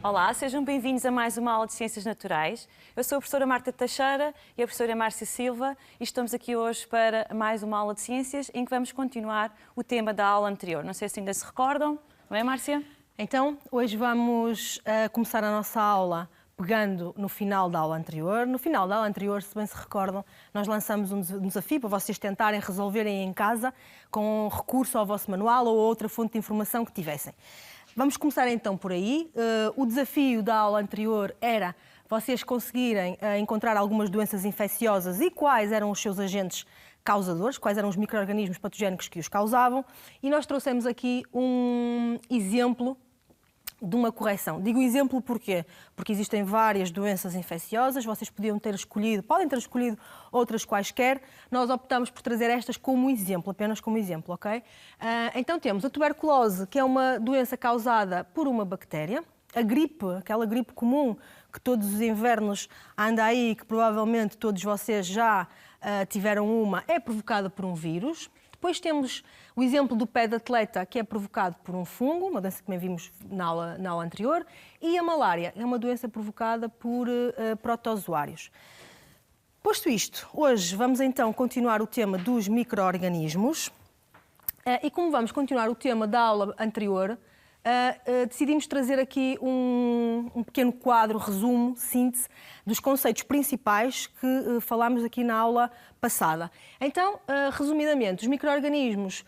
Olá, sejam bem-vindos a mais uma aula de Ciências Naturais. Eu sou a professora Marta Teixeira e a professora Márcia Silva e estamos aqui hoje para mais uma aula de Ciências em que vamos continuar o tema da aula anterior. Não sei se ainda se recordam, não é, Márcia? Então, hoje vamos começar a nossa aula pegando no final da aula anterior. No final da aula anterior, se bem se recordam, nós lançamos um desafio para vocês tentarem resolverem em casa com recurso ao vosso manual ou outra fonte de informação que tivessem. Vamos começar então por aí. O desafio da aula anterior era vocês conseguirem encontrar algumas doenças infecciosas e quais eram os seus agentes causadores, quais eram os micro-organismos patogénicos que os causavam. E nós trouxemos aqui um exemplo de uma correção. Digo exemplo porquê? Porque existem várias doenças infecciosas, vocês podem ter escolhido outras quaisquer, nós optamos por trazer estas como exemplo, apenas como exemplo, ok? Então temos a tuberculose, que é uma doença causada por uma bactéria, a gripe, aquela gripe comum que todos os invernos anda aí, que provavelmente todos vocês já tiveram uma, é provocada por um vírus. Depois temos o exemplo do pé de atleta, que é provocado por um fungo, uma doença que também vimos na aula anterior, e a malária, é uma doença provocada por protozoários. Posto isto, hoje vamos então continuar o tema dos micro-organismos e como vamos continuar o tema da aula anterior, decidimos trazer aqui um pequeno quadro, resumo, síntese dos conceitos principais que falámos aqui na aula passada. Então, resumidamente, os micro-organismos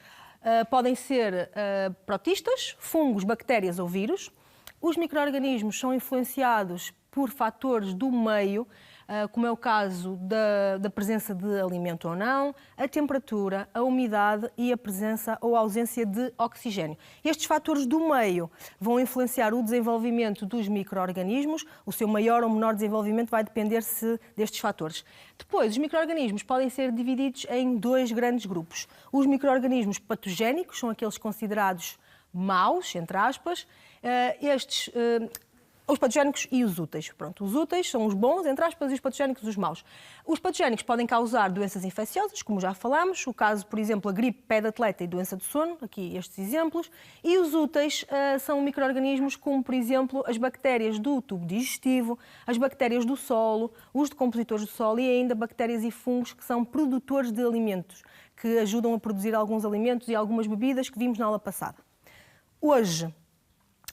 podem ser protistas, fungos, bactérias ou vírus. Os micro-organismos são influenciados por fatores do meio, como é o caso da presença de alimento ou não, a temperatura, a umidade e a presença ou ausência de oxigênio. Estes fatores do meio vão influenciar o desenvolvimento dos micro-organismos, o seu maior ou menor desenvolvimento vai depender-se destes fatores. Depois, os micro-organismos podem ser divididos em dois grandes grupos. Os micro-organismos patogénicos são aqueles considerados maus, entre aspas, os patogénicos e os úteis. Pronto, os úteis são os bons, entre aspas, e os patogénicos os maus. Os patogénicos podem causar doenças infecciosas, como já falámos, o caso, por exemplo, a gripe, pé de atleta e doença do sono, aqui estes exemplos, e os úteis são micro-organismos como, por exemplo, as bactérias do tubo digestivo, as bactérias do solo, os decompositores do solo e ainda bactérias e fungos que são produtores de alimentos, que ajudam a produzir alguns alimentos e algumas bebidas que vimos na aula passada. Hoje,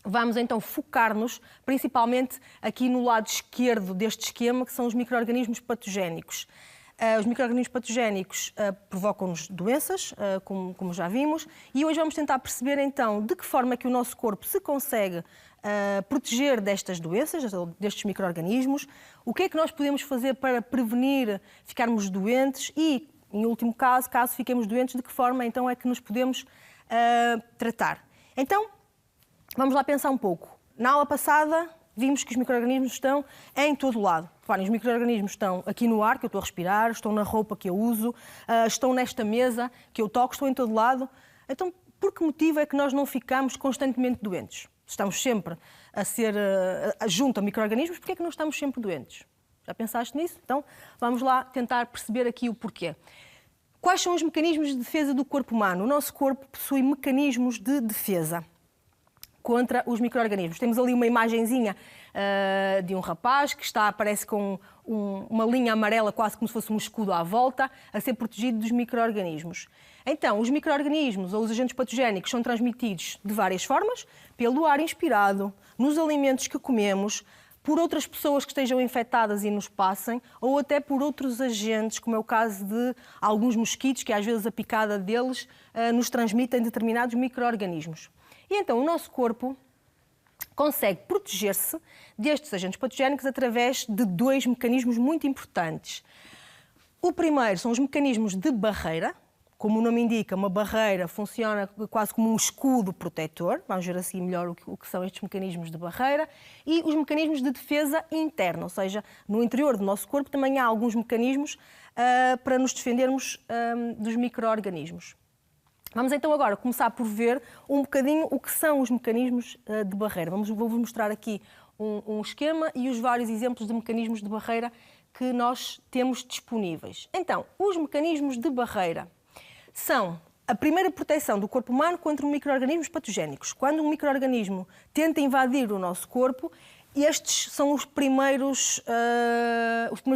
vamos então focar-nos principalmente aqui no lado esquerdo deste esquema, que são os micro-organismos patogénicos. Os micro-organismos patogénicos provocam-nos doenças, como já vimos, e hoje vamos tentar perceber então de que forma é que o nosso corpo se consegue proteger destas doenças, destes micro-organismos, o que é que nós podemos fazer para prevenir ficarmos doentes e, em último caso, caso fiquemos doentes, de que forma então é que nos podemos tratar. Então, vamos lá pensar um pouco. Na aula passada, vimos que os micro-organismos estão em todo lado. Os micro-organismos estão aqui no ar, que eu estou a respirar, estão na roupa que eu uso, estão nesta mesa que eu toco, estão em todo lado. Então, por que motivo é que nós não ficamos constantemente doentes? Estamos sempre a ser junto a micro-organismos, porque é que não estamos sempre doentes? Já pensaste nisso? Então, vamos lá tentar perceber aqui o porquê. Quais são os mecanismos de defesa do corpo humano? O nosso corpo possui mecanismos de defesa contra os micro-organismos. Temos ali uma imagenzinha de um rapaz que aparece com uma linha amarela, quase como se fosse um escudo à volta, a ser protegido dos micro-organismos. Então, os micro-organismos ou os agentes patogénicos são transmitidos de várias formas, pelo ar inspirado, nos alimentos que comemos, por outras pessoas que estejam infectadas e nos passem, ou até por outros agentes, como é o caso de alguns mosquitos, que às vezes a picada deles nos transmitem determinados micro-organismos. E então o nosso corpo consegue proteger-se destes agentes patogénicos através de dois mecanismos muito importantes. O primeiro são os mecanismos de barreira. Como o nome indica, uma barreira funciona quase como um escudo protetor. Vamos ver assim melhor o que são estes mecanismos de barreira. E os mecanismos de defesa interna, ou seja, no interior do nosso corpo também há alguns mecanismos para nos defendermos dos micro-organismos. Vamos então agora começar por ver um bocadinho o que são os mecanismos de barreira. Vou-vos mostrar aqui um esquema e os vários exemplos de mecanismos de barreira que nós temos disponíveis. Então, os mecanismos de barreira são a primeira proteção do corpo humano contra micro-organismos patogénicos. Quando um micro-organismo tenta invadir o nosso corpo, estes são os primeiros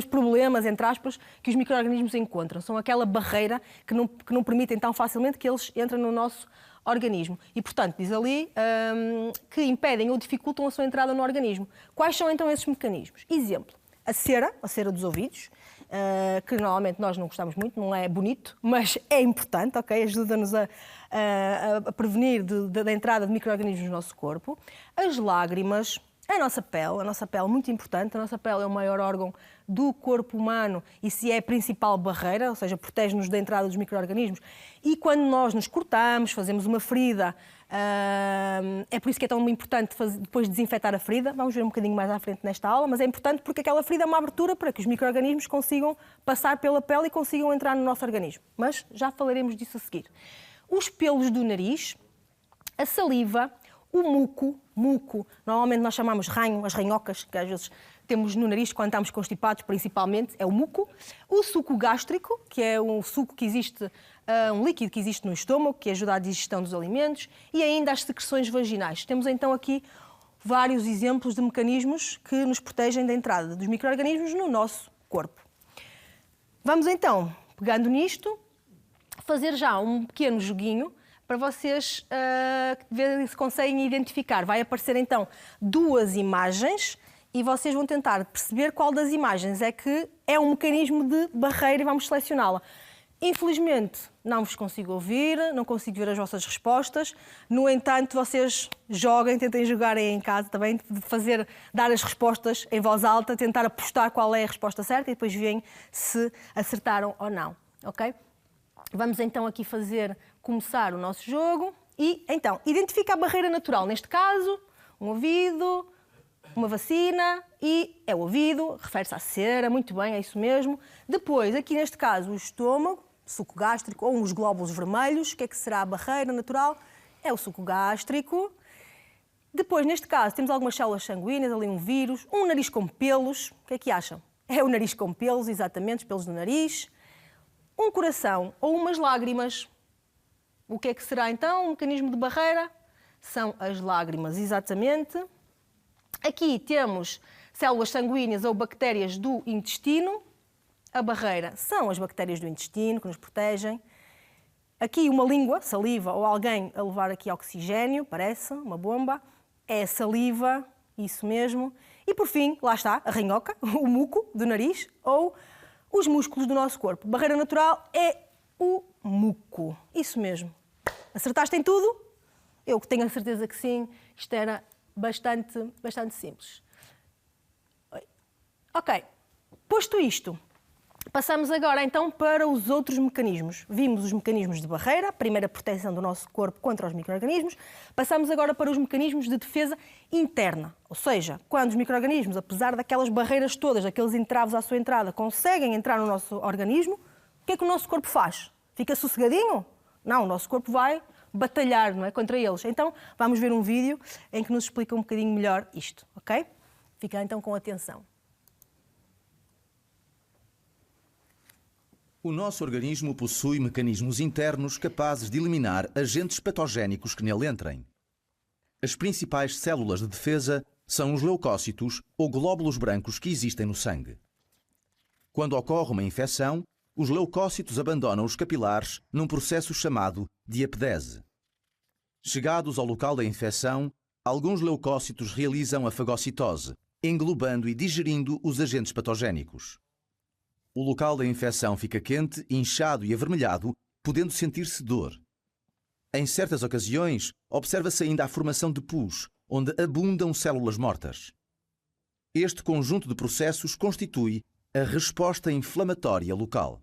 problemas, entre aspas, que os micro-organismos encontram. São aquela barreira que não permitem tão facilmente que eles entrem no nosso organismo. E, portanto, diz ali que impedem ou dificultam a sua entrada no organismo. Quais são, então, esses mecanismos? Exemplo, a cera dos ouvidos, que normalmente nós não gostamos muito, não é bonito, mas é importante, ok? Ajuda-nos a prevenir da entrada de micro-organismos no nosso corpo. As lágrimas, a nossa pele é muito importante. A nossa pele é o maior órgão do corpo humano e se é a principal barreira, ou seja, protege-nos da entrada dos micro-organismos. E quando nós nos cortamos, fazemos uma ferida, é por isso que é tão importante depois desinfetar a ferida. Vamos ver um bocadinho mais à frente nesta aula, mas é importante porque aquela ferida é uma abertura para que os micro-organismos consigam passar pela pele e consigam entrar no nosso organismo. Mas já falaremos disso a seguir. Os pelos do nariz, a saliva, o muco, normalmente nós chamamos ranho, as ranhocas, que às vezes temos no nariz quando estamos constipados, principalmente, é o muco. O suco gástrico, que é um suco que existe, um líquido que existe no estômago, que ajuda à digestão dos alimentos. E ainda as secreções vaginais. Temos então aqui vários exemplos de mecanismos que nos protegem da entrada dos micro-organismos no nosso corpo. Vamos então, pegando nisto, fazer já um pequeno joguinho para vocês verem se conseguem identificar. Vai aparecer então duas imagens e vocês vão tentar perceber qual das imagens é que é um mecanismo de barreira e vamos selecioná-la. Infelizmente não vos consigo ouvir, não consigo ver as vossas respostas. No entanto, vocês joguem, tentem jogar aí em casa também, dar as respostas em voz alta, tentar apostar qual é a resposta certa e depois veem se acertaram ou não, ok? Vamos então aqui começar o nosso jogo e então identifica a barreira natural, neste caso um ouvido, uma vacina e é o ouvido, refere-se à cera, muito bem, é isso mesmo. Depois aqui neste caso o estômago, suco gástrico ou os glóbulos vermelhos, o que é que será a barreira natural? É o suco gástrico. Depois neste caso temos algumas células sanguíneas, ali um vírus, um nariz com pelos, o que é que acham? É o nariz com pelos, exatamente, os pelos do nariz. Um coração ou umas lágrimas. O que é que será então um mecanismo de barreira? São as lágrimas, exatamente. Aqui temos células sanguíneas ou bactérias do intestino. A barreira são as bactérias do intestino que nos protegem. Aqui uma língua, saliva ou alguém a levar aqui oxigênio, parece, uma bomba. É a saliva, isso mesmo. E por fim, lá está, a ranhoca, o muco do nariz ou os músculos do nosso corpo. Barreira natural é o muco. Isso mesmo. Acertaste em tudo? Eu tenho a certeza que sim. Isto era bastante simples. Ok. Posto isto, passamos agora então para os outros mecanismos. Vimos os mecanismos de barreira, a primeira proteção do nosso corpo contra os micro-organismos. Passamos agora para os mecanismos de defesa interna. Ou seja, quando os micro-organismos, apesar daquelas barreiras todas, daqueles entraves à sua entrada, conseguem entrar no nosso organismo, o que é que o nosso corpo faz? Fica sossegadinho? Não, o nosso corpo vai batalhar, não é, contra eles. Então, vamos ver um vídeo em que nos explica um bocadinho melhor isto, ok? Fica então com atenção. O nosso organismo possui mecanismos internos capazes de eliminar agentes patogénicos que nele entrem. As principais células de defesa são os leucócitos ou glóbulos brancos que existem no sangue. Quando ocorre uma infecção, os leucócitos abandonam os capilares num processo chamado diapedese. Chegados ao local da infecção, alguns leucócitos realizam a fagocitose, englobando e digerindo os agentes patogénicos. O local da infecção fica quente, inchado e avermelhado, podendo sentir-se dor. Em certas ocasiões, observa-se ainda a formação de pus, onde abundam células mortas. Este conjunto de processos constitui a resposta inflamatória local.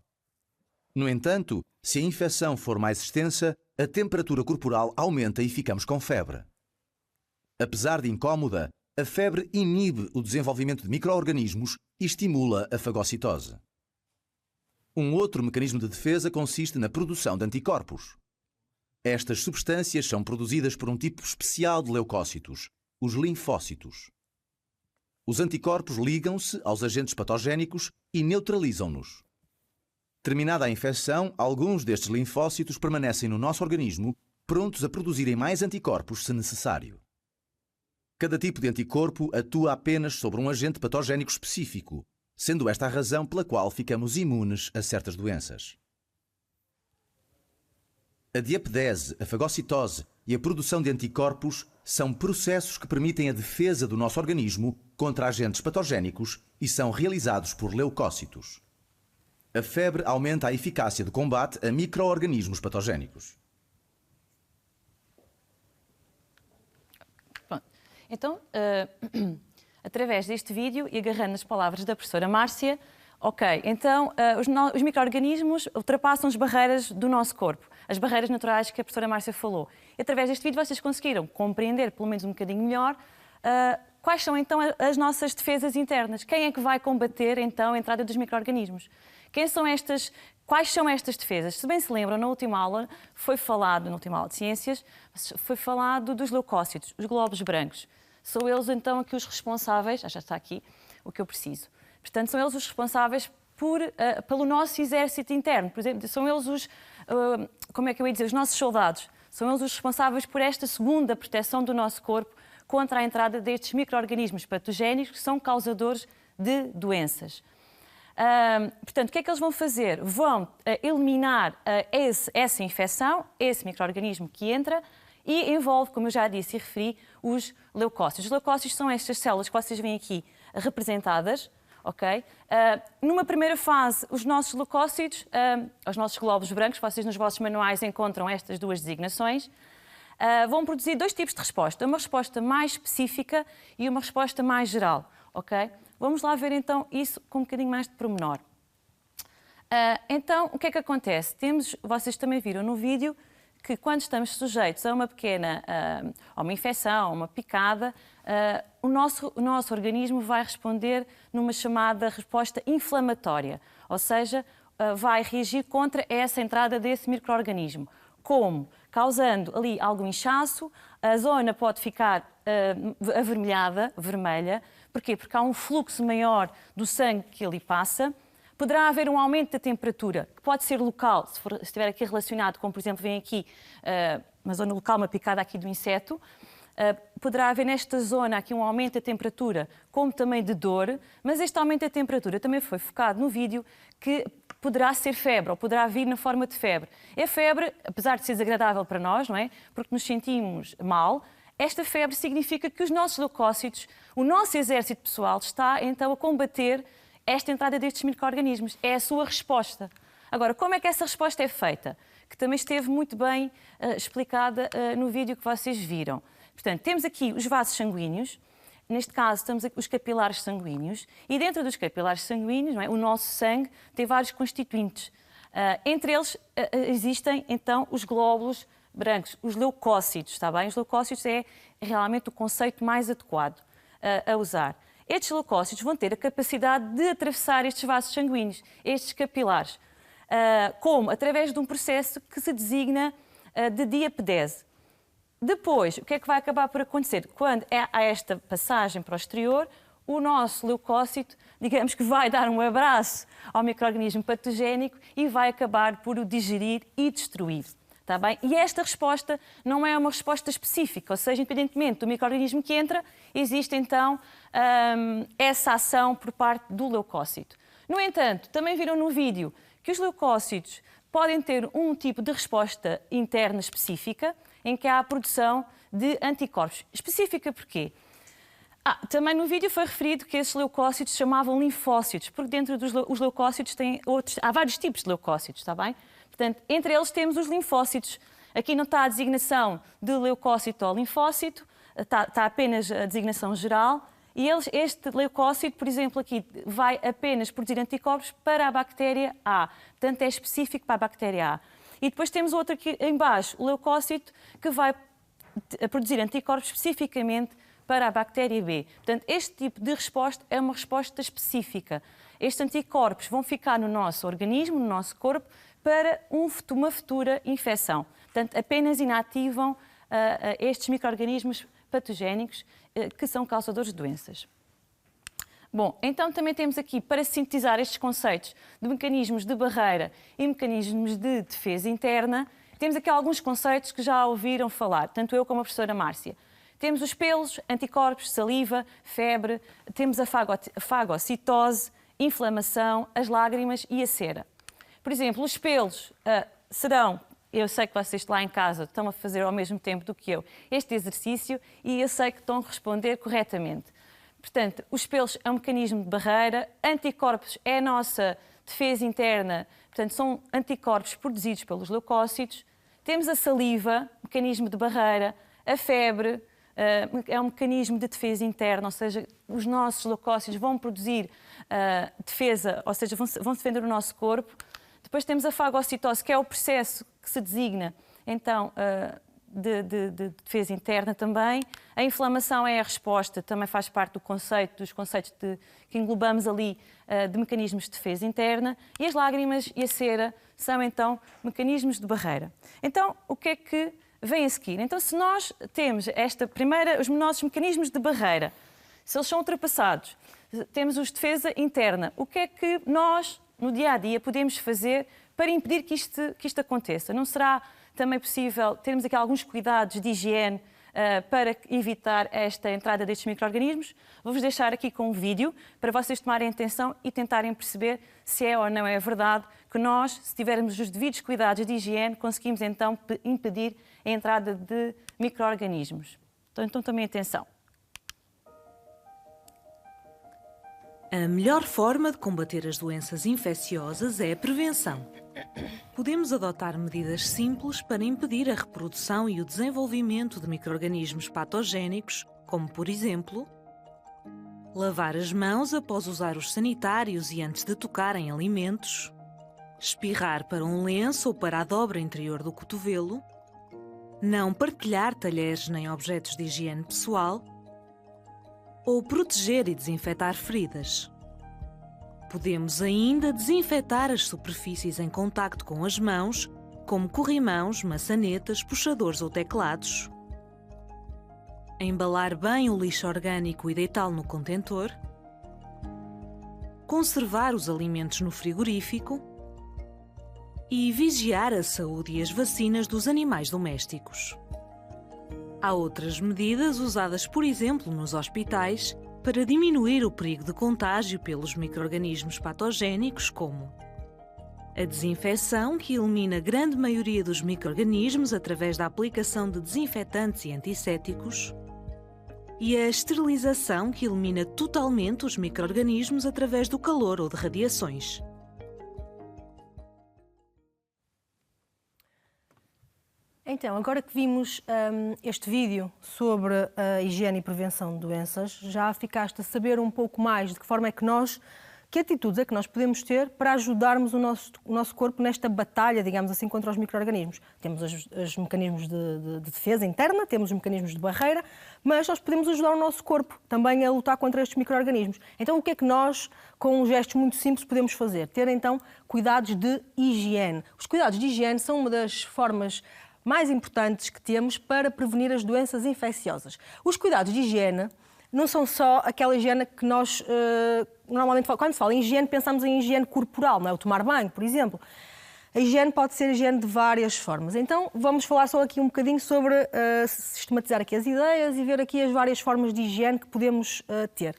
No entanto, se a infecção for mais extensa, a temperatura corporal aumenta e ficamos com febre. Apesar de incómoda, a febre inibe o desenvolvimento de micro-organismos e estimula a fagocitose. Um outro mecanismo de defesa consiste na produção de anticorpos. Estas substâncias são produzidas por um tipo especial de leucócitos, os linfócitos. Os anticorpos ligam-se aos agentes patogénicos e neutralizam-nos. Terminada a infecção, alguns destes linfócitos permanecem no nosso organismo, prontos a produzirem mais anticorpos se necessário. Cada tipo de anticorpo atua apenas sobre um agente patogénico específico, sendo esta a razão pela qual ficamos imunes a certas doenças. A diapedese, a fagocitose e a produção de anticorpos são processos que permitem a defesa do nosso organismo contra agentes patogénicos e são realizados por leucócitos. A febre aumenta a eficácia de combate a micro-organismos patogénicos. Bom, então, através deste vídeo e agarrando nas palavras da professora Márcia, então os micro-organismos ultrapassam as barreiras do nosso corpo, as barreiras naturais que a professora Márcia falou. E através deste vídeo vocês conseguiram compreender, pelo menos um bocadinho melhor, quais são então as nossas defesas internas. Quem é que vai combater então a entrada dos micro-organismos? Quais são estas defesas? Se bem se lembram, na última aula na última aula de ciências, foi falado dos leucócitos, os glóbulos brancos. São eles então aqui os responsáveis, já está aqui o que eu preciso. Portanto, são eles os responsáveis pelo nosso exército interno. Por exemplo, são eles os nossos soldados. São eles os responsáveis por esta segunda proteção do nosso corpo contra a entrada destes micro-organismos patogénicos que são causadores de doenças. Portanto, o que é que eles vão fazer? Vão eliminar essa infecção, esse micro-organismo que entra e envolve, como eu já disse e referi, os leucócitos. Os leucócitos são estas células que vocês veem aqui representadas. Numa primeira fase, os nossos leucócitos, os nossos glóbulos brancos, vocês nos vossos manuais encontram estas duas designações, vão produzir dois tipos de resposta. Uma resposta mais específica e uma resposta mais geral. Vamos lá ver então isso com um bocadinho mais de pormenor. Então, o que é que acontece? Vocês também viram no vídeo que quando estamos sujeitos a uma pequena a uma infecção, a uma picada, o nosso organismo vai responder numa chamada resposta inflamatória, ou seja, vai reagir contra essa entrada desse micro-organismo. Como? Causando ali algum inchaço, a zona pode ficar avermelhada, vermelha. Porquê? Porque há um fluxo maior do sangue que ali passa. Poderá haver um aumento da temperatura, que pode ser local, se estiver aqui relacionado com, por exemplo, vem aqui uma zona local, uma picada aqui do inseto. Poderá haver nesta zona aqui um aumento da temperatura, como também de dor, mas este aumento da temperatura também foi focado no vídeo que poderá ser febre, ou poderá vir na forma de febre. A febre, apesar de ser desagradável para nós, não é? Porque nos sentimos mal, esta febre significa que os nossos leucócitos, o nosso exército pessoal, está então a combater esta entrada destes micro-organismos. É a sua resposta. Agora, como é que essa resposta é feita? Que também esteve muito bem explicada no vídeo que vocês viram. Portanto, temos aqui os vasos sanguíneos, neste caso temos aqui os capilares sanguíneos, e dentro dos capilares sanguíneos, não é, o nosso sangue tem vários constituintes. Entre eles existem, então, os glóbulos brancos, os leucócitos, está bem? Os leucócitos é realmente o conceito mais adequado a usar. Estes leucócitos vão ter a capacidade de atravessar estes vasos sanguíneos, estes capilares. Como? Através de um processo que se designa de diapedese. Depois, o que é que vai acabar por acontecer? Quando há esta passagem para o exterior, o nosso leucócito, digamos que vai dar um abraço ao micro-organismo patogénico e vai acabar por o digerir e destruir. Está bem? E esta resposta não é uma resposta específica, ou seja, independentemente do micro-organismo que entra, existe então essa ação por parte do leucócito. No entanto, também viram no vídeo que os leucócitos podem ter um tipo de resposta interna específica, em que há a produção de anticorpos. Específica porquê? Também no vídeo foi referido que esses leucócitos se chamavam linfócitos, porque dentro dos leucócitos há vários tipos de leucócitos, está bem? Portanto, entre eles temos os linfócitos. Aqui não está a designação de leucócito ou linfócito, está apenas a designação geral. E este leucócito, por exemplo, aqui vai apenas produzir anticorpos para a bactéria A. Portanto, é específico para a bactéria A. E depois temos outro aqui em baixo, o leucócito, que vai produzir anticorpos especificamente para a bactéria B. Portanto, este tipo de resposta é uma resposta específica. Estes anticorpos vão ficar no nosso organismo, no nosso corpo, para uma futura infecção. Portanto, apenas inativam estes micro-organismos patogénicos que são causadores de doenças. Bom, então também temos aqui, para sintetizar estes conceitos de mecanismos de barreira e mecanismos de defesa interna, temos aqui alguns conceitos que já ouviram falar, tanto eu como a professora Márcia. Temos os pelos, anticorpos, saliva, febre, temos a fagocitose, inflamação, as lágrimas e a cera. Por exemplo, os pelos serão, eu sei que vocês lá em casa estão a fazer ao mesmo tempo do que eu este exercício e eu sei que estão a responder corretamente. Portanto, os pelos é um mecanismo de barreira, anticorpos é a nossa defesa interna, portanto, são anticorpos produzidos pelos leucócitos. Temos a saliva, mecanismo de barreira, a febre, é um mecanismo de defesa interna, ou seja, os nossos leucócitos vão produzir defesa, ou seja, vão defender o nosso corpo. Depois temos a fagocitose, que é o processo que se designa, então, de defesa interna também. A inflamação é a resposta, também faz parte dos conceitos que englobamos ali de mecanismos de defesa interna. E as lágrimas e a cera são, então, mecanismos de barreira. Então, o que é que vem a seguir? Então, se nós temos os nossos mecanismos de barreira, se eles são ultrapassados, temos os de defesa interna, o que é que nós, no dia-a-dia, podemos fazer para impedir que isto aconteça? Não será também possível termos aqui alguns cuidados de higiene para evitar esta entrada destes micro-organismos? Vou-vos deixar aqui com um vídeo para vocês tomarem atenção e tentarem perceber se é ou não é verdade que nós, se tivermos os devidos cuidados de higiene, conseguimos então impedir a entrada de micro-organismos. Então tomem atenção. A melhor forma de combater as doenças infecciosas é a prevenção. Podemos adotar medidas simples para impedir a reprodução e o desenvolvimento de micro-organismos patogénicos, como, por exemplo, lavar as mãos após usar os sanitários e antes de tocar em alimentos, espirrar para um lenço ou para a dobra interior do cotovelo, não partilhar talheres nem objetos de higiene pessoal, ou proteger e desinfetar feridas. Podemos ainda desinfetar as superfícies em contacto com as mãos, como corrimãos, maçanetas, puxadores ou teclados. Embalar bem o lixo orgânico e deitá-lo no contentor. Conservar os alimentos no frigorífico. E vigiar a saúde e as vacinas dos animais domésticos. Há outras medidas usadas, por exemplo, nos hospitais, para diminuir o perigo de contágio pelos micro-organismos patogénicos, como a desinfecção, que elimina a grande maioria dos micro-organismos através da aplicação de desinfetantes e antissépticos, e a esterilização, que elimina totalmente os micro-organismos através do calor ou de radiações. Então, agora que vimos este vídeo sobre a higiene e prevenção de doenças, já ficaste a saber um pouco mais de que forma é que que atitudes é que nós podemos ter para ajudarmos o nosso corpo nesta batalha, digamos assim, contra os micro-organismos. Temos os mecanismos de defesa interna, temos os mecanismos de barreira, mas nós podemos ajudar o nosso corpo também a lutar contra estes micro-organismos. Então, o que é que nós, com gestos muito simples, podemos fazer? Ter, então, cuidados de higiene. Os cuidados de higiene são uma das formas mais importantes que temos para prevenir as doenças infecciosas. Os cuidados de higiene não são só aquela higiene que nós, normalmente, quando se fala em higiene, pensamos em higiene corporal, não é? O tomar banho, por exemplo. A higiene pode ser higiene de várias formas. Então, vamos falar só aqui um bocadinho sobre sistematizar aqui as ideias e ver aqui as várias formas de higiene que podemos ter.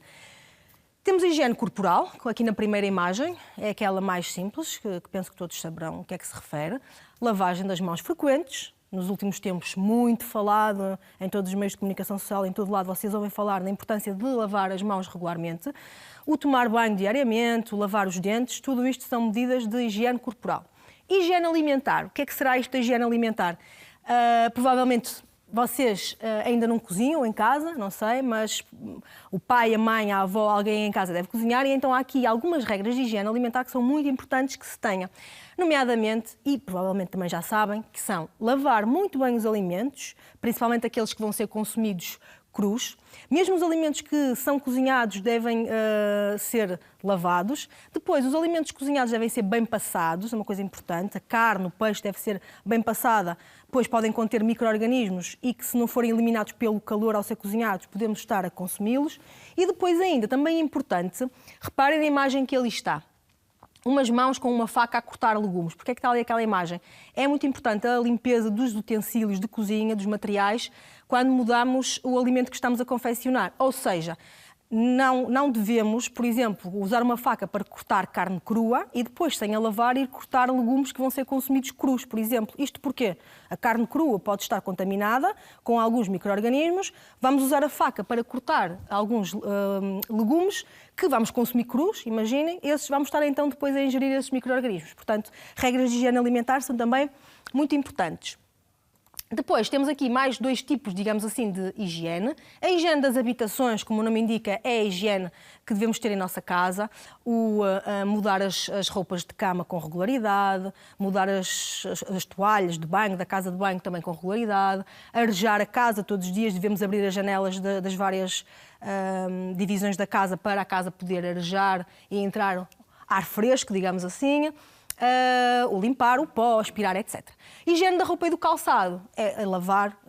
Temos a higiene corporal, aqui na primeira imagem, é aquela mais simples, que penso que todos saberão o que é que se refere. Lavagem das mãos frequentes, nos últimos tempos muito falado em todos os meios de comunicação social, em todo lado vocês ouvem falar da importância de lavar as mãos regularmente. O tomar banho diariamente, o lavar os dentes, tudo isto são medidas de higiene corporal. Higiene alimentar, o que é que será isto da higiene alimentar? Provavelmente vocês ainda não cozinham em casa, não sei, mas o pai, a mãe, a avó, alguém em casa deve cozinhar e então há aqui algumas regras de higiene alimentar que são muito importantes que se tenha. Nomeadamente, e provavelmente também já sabem, que são lavar muito bem os alimentos, principalmente aqueles que vão ser consumidos crus. Mesmo os alimentos que são cozinhados devem ser lavados. Depois, os alimentos cozinhados devem ser bem passados, é uma coisa importante. A carne, o peixe deve ser bem passada, pois podem conter micro-organismos e que, se não forem eliminados pelo calor ao ser cozinhados, podemos estar a consumi-los. E depois ainda, também é importante, reparem na imagem que ali está. Umas mãos com uma faca a cortar legumes. Porquê é que está ali aquela imagem? É muito importante a limpeza dos utensílios de cozinha, dos materiais, quando mudamos o alimento que estamos a confeccionar. Ou seja, não devemos, por exemplo, usar uma faca para cortar carne crua e depois, sem a lavar, ir cortar legumes que vão ser consumidos crus, por exemplo. Isto porque a carne crua pode estar contaminada com alguns micro-organismos. Vamos usar a faca para cortar alguns legumes que vamos consumir crus, imaginem, vamos estar então depois a ingerir esses micro-organismos. Portanto, regras de higiene alimentar são também muito importantes. Depois temos aqui mais 2 tipos, digamos assim, de higiene. A higiene das habitações, como o nome indica, é a higiene que devemos ter em nossa casa. Mudar as roupas de cama com regularidade, mudar as toalhas de banho, da casa de banho também com regularidade, arejar a casa todos os dias, devemos abrir as janelas das várias divisões da casa para a casa poder arejar e entrar ar fresco, digamos assim. O limpar, o pó, aspirar, etc. Higiene da roupa e do calçado é lavar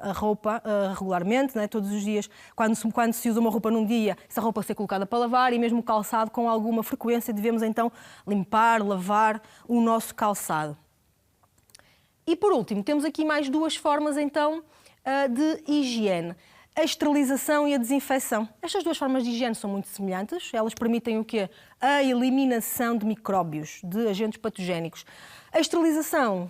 a roupa regularmente, né, todos os dias. Quando se usa uma roupa num dia, essa roupa ser colocada para lavar, e mesmo o calçado com alguma frequência devemos então limpar, lavar o nosso calçado. E por último, temos aqui mais 2 formas então de higiene. A esterilização e a desinfecção. Estas 2 formas de higiene são muito semelhantes. Elas permitem o quê? A eliminação de micróbios, de agentes patogénicos. A esterilização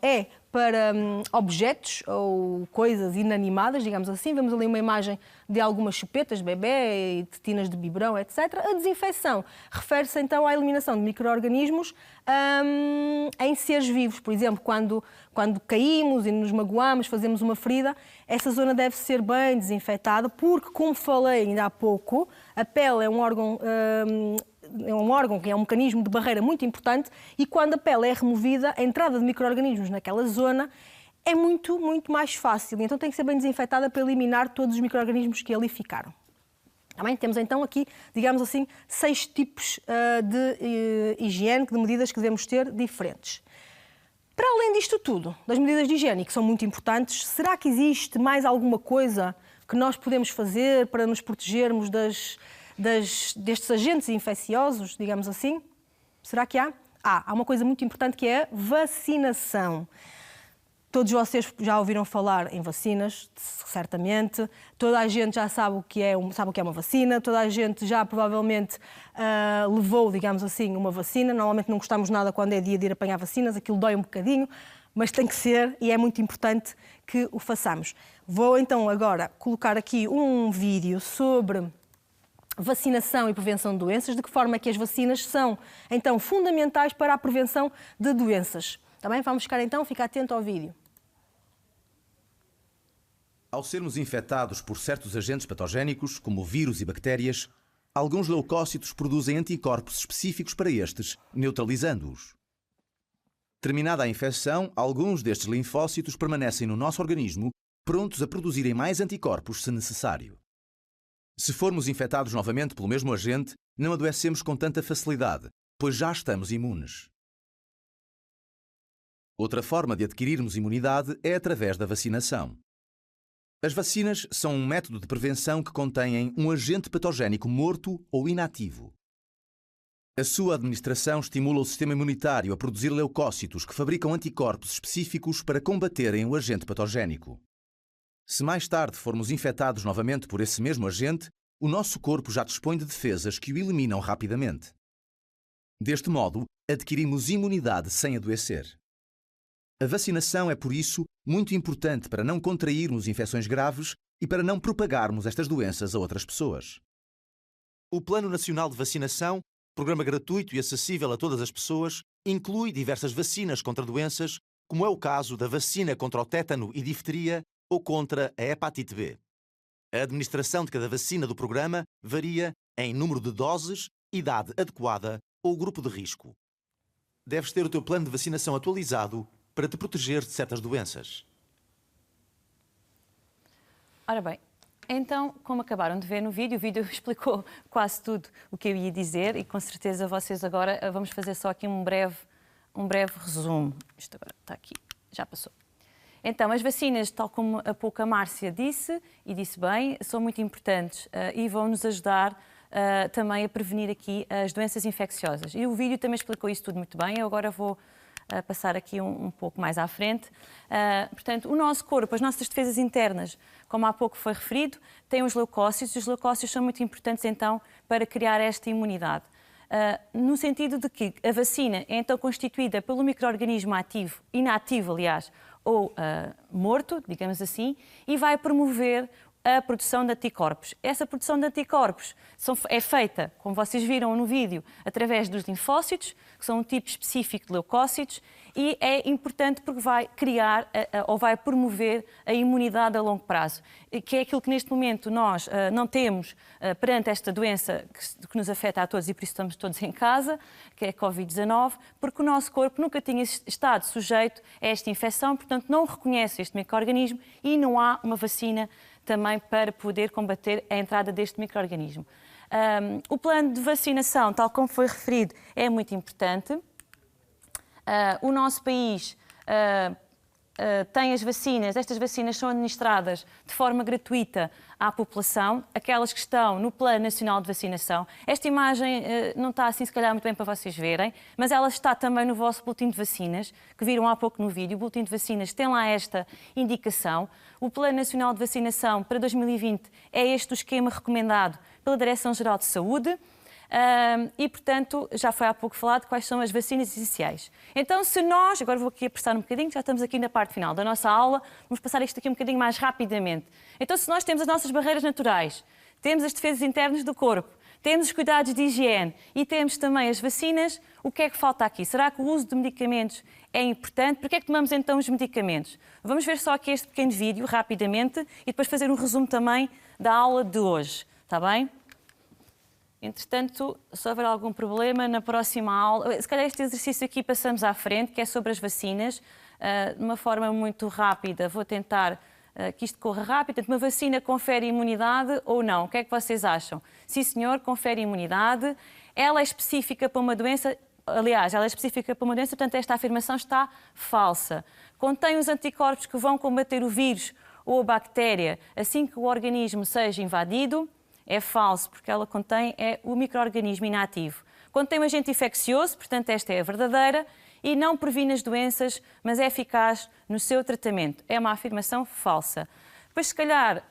é para objetos ou coisas inanimadas, digamos assim. Vemos ali uma imagem de algumas chupetas de bebê e tetinas de biberão, etc. A desinfecção refere-se então à eliminação de micro-organismos em seres vivos. Por exemplo, quando caímos e nos magoamos, fazemos uma ferida, essa zona deve ser bem desinfetada, porque, como falei ainda há pouco, a pele é um órgão que é um mecanismo de barreira muito importante, e quando a pele é removida, a entrada de micro-organismos naquela zona é muito, muito mais fácil. Então tem que ser bem desinfetada para eliminar todos os micro-organismos que ali ficaram. Também temos então aqui, digamos assim, 6 tipos de higiene, de medidas que devemos ter diferentes. Para além disto tudo, das medidas de higiene, que são muito importantes, será que existe mais alguma coisa que nós podemos fazer para nos protegermos destes agentes infecciosos, digamos assim? Será que há? Há uma coisa muito importante, que é a vacinação. Todos vocês já ouviram falar em vacinas, certamente. Toda a gente já sabe o que é uma vacina. Toda a gente já provavelmente levou, digamos assim, uma vacina. Normalmente não gostamos nada quando é dia de ir apanhar vacinas. Aquilo dói um bocadinho, mas tem que ser, e é muito importante que o façamos. Vou então agora colocar aqui um vídeo sobre vacinação e prevenção de doenças, de que forma é que as vacinas são então fundamentais para a prevenção de doenças. Também vamos ficar atento ao vídeo. Ao sermos infectados por certos agentes patogénicos, como vírus e bactérias, alguns leucócitos produzem anticorpos específicos para estes, neutralizando-os. Terminada a infecção, alguns destes linfócitos permanecem no nosso organismo, prontos a produzirem mais anticorpos se necessário. Se formos infectados novamente pelo mesmo agente, não adoecemos com tanta facilidade, pois já estamos imunes. Outra forma de adquirirmos imunidade é através da vacinação. As vacinas são um método de prevenção que contém um agente patogénico morto ou inativo. A sua administração estimula o sistema imunitário a produzir leucócitos que fabricam anticorpos específicos para combaterem o agente patogénico. Se mais tarde formos infectados novamente por esse mesmo agente, o nosso corpo já dispõe de defesas que o eliminam rapidamente. Deste modo, adquirimos imunidade sem adoecer. A vacinação é, por isso, muito importante para não contrairmos infecções graves e para não propagarmos estas doenças a outras pessoas. O Plano Nacional de Vacinação, programa gratuito e acessível a todas as pessoas, inclui diversas vacinas contra doenças, como é o caso da vacina contra o tétano e difteria ou contra a hepatite B. A administração de cada vacina do programa varia em número de doses, idade adequada ou grupo de risco. Deves ter o teu plano de vacinação atualizado para te proteger de certas doenças. Ora bem, então, como acabaram de ver no vídeo, o vídeo explicou quase tudo o que eu ia dizer e com certeza vocês agora vamos fazer só aqui um breve resumo. Isto agora está aqui, já passou. Então, as vacinas, tal como há pouco a Márcia disse, e disse bem, são muito importantes e vão nos ajudar também a prevenir aqui as doenças infecciosas. E o vídeo também explicou isso tudo muito bem, eu agora vou passar aqui um pouco mais à frente. Portanto, o nosso corpo, as nossas defesas internas, como há pouco foi referido, têm os leucócitos. Os leucócitos são muito importantes, então, para criar esta imunidade. No sentido de que a vacina é, então, constituída pelo micro-organismo ativo, inativo, aliás, ou morto, digamos assim, e vai promover a produção de anticorpos. Essa produção de anticorpos é feita, como vocês viram no vídeo, através dos linfócitos, que são um tipo específico de leucócitos, e é importante porque vai criar ou vai promover a imunidade a longo prazo, que é aquilo que neste momento nós não temos perante esta doença que nos afeta a todos e por isso estamos todos em casa, que é a Covid-19, porque o nosso corpo nunca tinha estado sujeito a esta infecção, portanto não reconhece este micro-organismo e não há uma vacina também para poder combater a entrada deste micro-organismo. O plano de vacinação, tal como foi referido, é muito importante. O nosso país tem as vacinas, estas vacinas são administradas de forma gratuita à população, aquelas que estão no Plano Nacional de Vacinação. Esta imagem não está assim, se calhar, muito bem para vocês verem, mas ela está também no vosso boletim de vacinas, que viram há pouco no vídeo. O boletim de vacinas tem lá esta indicação. O Plano Nacional de Vacinação para 2020 é este o esquema recomendado pela Direção-Geral de Saúde. E, portanto, já foi há pouco falado quais são as vacinas essenciais. Então, se nós, agora vou aqui apressar um bocadinho, já estamos aqui na parte final da nossa aula, vamos passar isto aqui um bocadinho mais rapidamente. Então, se nós temos as nossas barreiras naturais, temos as defesas internas do corpo, temos os cuidados de higiene e temos também as vacinas, o que é que falta aqui? Será que o uso de medicamentos é importante? Por que é que tomamos então os medicamentos? Vamos ver só aqui este pequeno vídeo, rapidamente, e depois fazer um resumo também da aula de hoje, está bem? Entretanto, se houver algum problema, na próxima aula... Se calhar este exercício aqui passamos à frente, que é sobre as vacinas, de uma forma muito rápida. Vou tentar que isto corra rápido. Uma vacina confere imunidade ou não? O que é que vocês acham? Sim, senhor, confere imunidade. Ela é específica para uma doença... Aliás, ela é específica para uma doença, portanto, esta afirmação está falsa. Contém os anticorpos que vão combater o vírus ou a bactéria assim que o organismo seja invadido. É falso, porque ela contém o micro-organismo inativo. Contém um agente infeccioso, portanto esta é a verdadeira, e não previne as doenças, mas é eficaz no seu tratamento. É uma afirmação falsa. Depois, se calhar,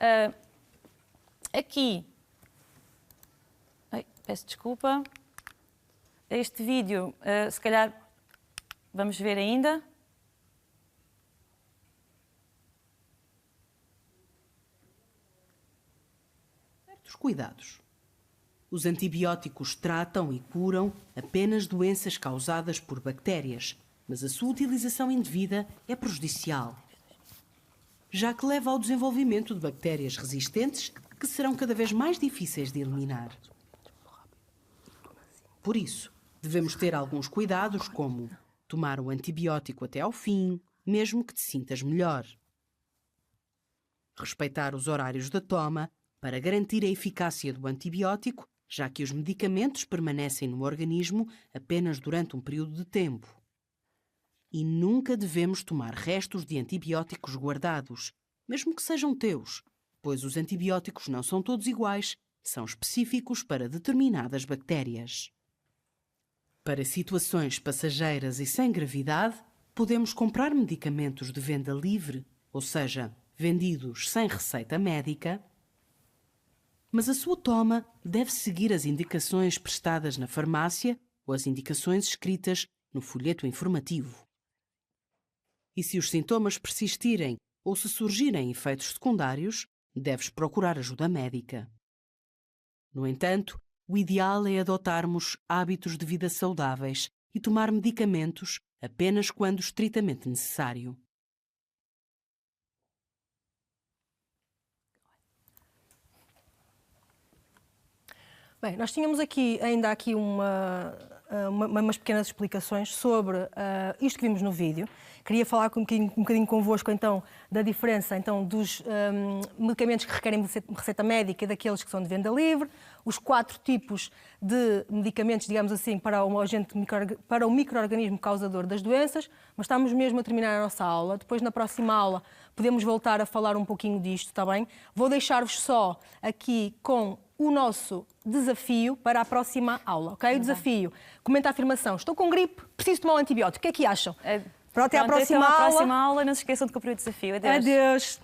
aqui... peço desculpa. Este vídeo, se calhar, vamos ver ainda. Cuidados. Os antibióticos tratam e curam apenas doenças causadas por bactérias, mas a sua utilização indevida é prejudicial, já que leva ao desenvolvimento de bactérias resistentes que serão cada vez mais difíceis de eliminar. Por isso, devemos ter alguns cuidados, como tomar o antibiótico até ao fim, mesmo que te sintas melhor. Respeitar os horários da toma para garantir a eficácia do antibiótico, já que os medicamentos permanecem no organismo apenas durante um período de tempo. E nunca devemos tomar restos de antibióticos guardados, mesmo que sejam teus, pois os antibióticos não são todos iguais, são específicos para determinadas bactérias. Para situações passageiras e sem gravidade, podemos comprar medicamentos de venda livre, ou seja, vendidos sem receita médica, mas a sua toma deve seguir as indicações prestadas na farmácia ou as indicações escritas no folheto informativo. E se os sintomas persistirem ou se surgirem efeitos secundários, deves procurar ajuda médica. No entanto, o ideal é adotarmos hábitos de vida saudáveis e tomar medicamentos apenas quando estritamente necessário. Bem, nós tínhamos ainda umas pequenas explicações sobre isto que vimos no vídeo, Queria falar um bocadinho convosco, então, da diferença então, dos medicamentos que requerem receita médica e daqueles que são de venda livre, os 4 tipos de medicamentos, digamos assim, para o micro-organismo causador das doenças, mas estamos mesmo a terminar a nossa aula. Depois, na próxima aula, podemos voltar a falar um pouquinho disto, está bem? Vou deixar-vos só aqui com o nosso desafio para a próxima aula, ok? O desafio, comenta a afirmação: estou com gripe, preciso tomar um antibiótico. O que é que acham? Pronto, até à próxima então, aula. À próxima aula, não se esqueçam de cumprir o desafio. Adeus. Adeus.